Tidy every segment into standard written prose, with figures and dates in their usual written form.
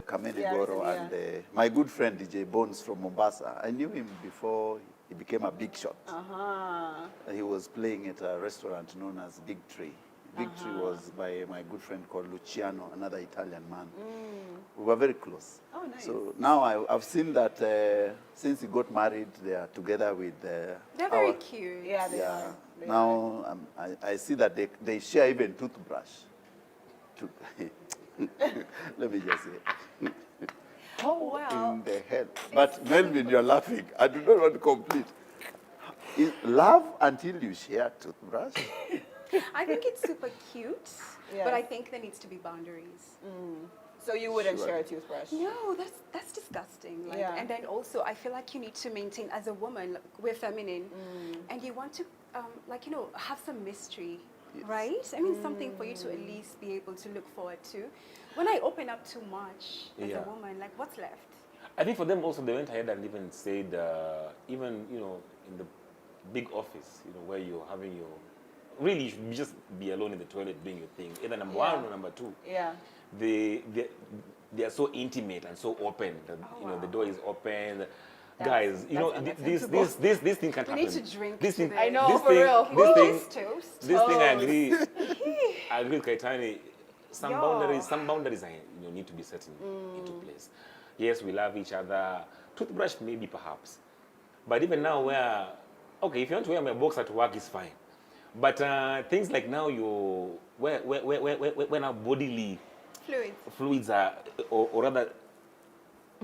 Kamene, Yeah, Goro, recently, and my good friend DJ Bonez from Mombasa. I knew him before he became a big shot. He was playing at a restaurant known as Big Tree. Big Tree was by my good friend called Luciano, another Italian man. We were very close. Oh, nice. So now I've seen that since he got married, they are together with They're very cute. Yeah, they are. They are. now I see that they share even toothbrush. Let me just say. Wow. In the hell. But Melvin, you're laughing. I do not want to complete. Is love until you share toothbrush? I think it's super cute, Yes. but I think there needs to be boundaries. So you wouldn't Sure. share a toothbrush? No, that's disgusting. Like, Yeah. And then also, I feel like you need to maintain, as a woman, like, we're feminine, and you want to, like, you know, have some mystery, right? I mean, something for you to at least be able to look forward to. When I open up too much as Yeah. a woman, like, what's left? I think for them also, they went ahead and even said, even, you know, in the big office, you know, where you're having your, really you should just be alone in the toilet doing your thing, either number one or number two. Yeah. They are so intimate and so open that, you know, the door is open. Guys, you know, that's this thing can't We happen. need to drink This thing, today. I know, this for thing, real. This thing, Just toast. this thing, I agree. I agree with Kaitani. Some Yeah. boundaries, you know, need to be set into place. Yes, we love each other. Toothbrush, maybe perhaps, but even now, where okay, if you want to wear my boxer to work, is fine. But things like now, where now bodily fluids are, or rather,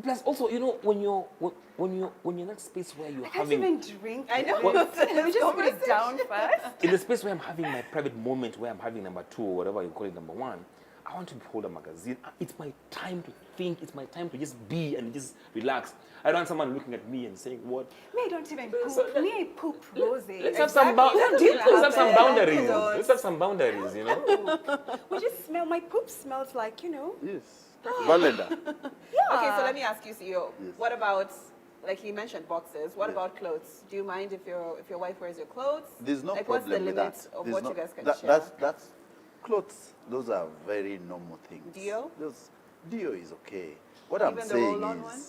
plus also, you know, when you're in that space where you're I can't having. even drink. I know. Let me just put it down first. In the space where I'm having my private moment, where I'm having number two or whatever you call it, number one, I want to hold a magazine. It's my time to think. It's my time to just be and just relax. I don't want someone looking at me and saying, "What?" Me, I don't even poop. Me, I poop rosé. Let's have some boundaries. Let's have some boundaries. You know. We just smell. My poop smells like, you know. Yes. Valeda. Okay, so let me ask you, CEO. Yes. What about, like he mentioned, boxes? What about clothes? Do you mind if your wife wears your clothes? There's no like, problem what's the with limit that. of There's what no- you guys can that- share? That's clothes. Those are very normal things. Deo? Deo is okay. What I'm Even the saying roll-on is, one?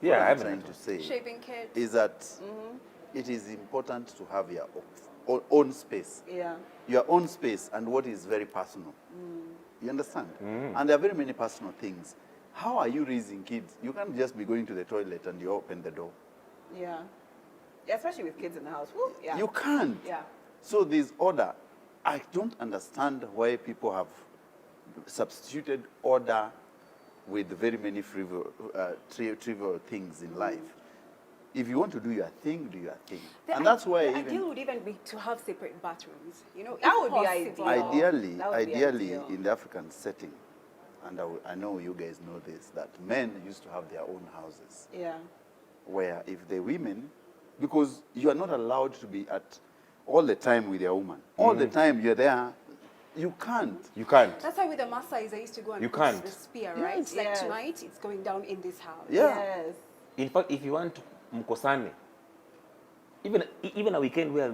Yeah, what I I'm have trying that to say Shaving kit. is that it is important to have your own space. Yeah. Your own space and what is very personal. You understand? And there are very many personal things. How are you raising kids? You can't just be going to the toilet and you open the door. Yeah. Yeah, especially with kids in the house. Woo, yeah. You can't. Yeah. So there's order. I don't understand why people have substituted order with very many trivial things in life. If you want to do your thing, do your thing. And that's why the even ideal would even be to have separate bathrooms. You know, That if would be possible. ideal. That would be ideally ideal. in the African setting, and I know you guys know this, that men used to have their own houses, Yeah. where if the women, because you are not allowed to be at all the time with your woman. All the time you're there, you can't. You can't. That's why with the Maasais, I used to go and You put can't. the spear, right? Yes. Like Yes. tonight, it's going down in this house. Yeah. Yes. In fact, if you want to mkosane, even a weekend where,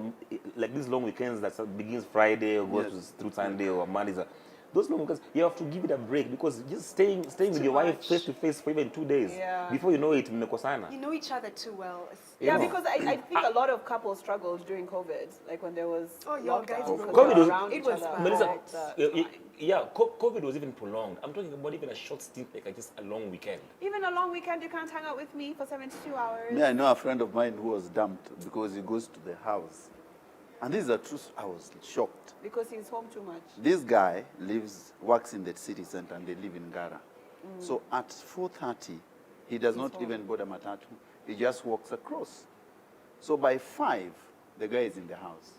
like these long weekends that begins Friday or goes through Sunday or Mondays, those long weekends, you have to give it a break, because just staying with your wife much. face to face for even 2 days, Yeah. before you know it, mmekosana. You know each other too well. Yeah, know. because I think a lot of couples struggled during COVID, like when there was Oh, your guys lockdown, were because COVID they were was- around it each was other bad. Melissa, all the time. COVID was even prolonged. I'm talking about even a short stint, like just a long weekend. Even a long weekend, you can't hang out with me for 72 hours. Me, I know a friend of mine who was dumped because he goes to the house. And this is the truth. I was shocked. Because he's home too much. This guy works in the city center, and they live in Gara. So at 4:30, he does not home. even board a matatu. He just walks across. So by 5, the guy is in the house.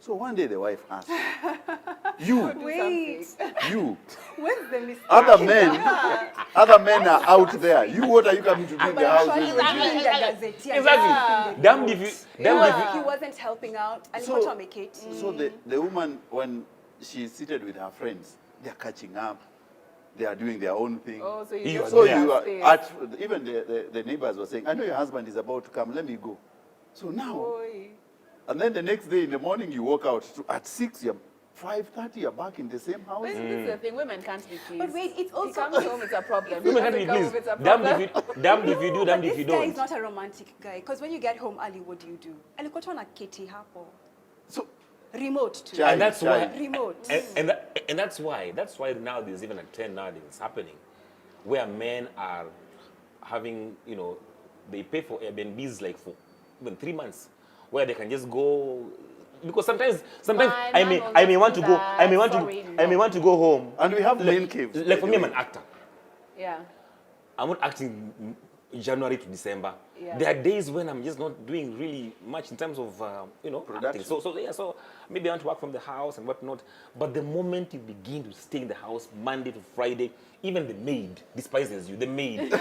So one day the wife asked, you, Wait, you, where's the mistake? other men are out there. You, what are you coming to do in the house? Exactly. Damned if you. Damned if He wasn't helping out. And So- what make it? So the woman, when she's seated with her friends, they're catching up. They are doing their own thing. Oh, so You you just So are need you that are space. even the neighbors were saying, I know your husband is about to come, let me go. So now, Oy. and then the next day in the morning you walk out, at 6 you're 5:30 you're back in the same house. This is the thing, women can't be pleased. But wait, it's He also comes home, it's a problem. He Women can't be doesn't come pleased. home, it's a Damned problem. if you do, damned if you this guy is don't. not a romantic guy. Because when you get home early, what do? Alikotwa Katie Hapo. So Remote too. Chai. And that's why, Remote. and that's why now there's even a trend nowadays happening, where men are having, you know, they pay for Airbnbs like for even 3 months, where they can just go, because sometimes My I man will may not want do to go, that. I may want Sorry, to, I may no. want to go home. and we have main caves. Like for by me, the I'm an way. actor. Yeah. I'm not acting January to December. Yeah. There are days when I'm just not doing really much in terms of you know, Production. acting. So maybe I want to work from the house and whatnot. But the moment you begin to stay in the house Monday to Friday, even the maid despises you. The maid.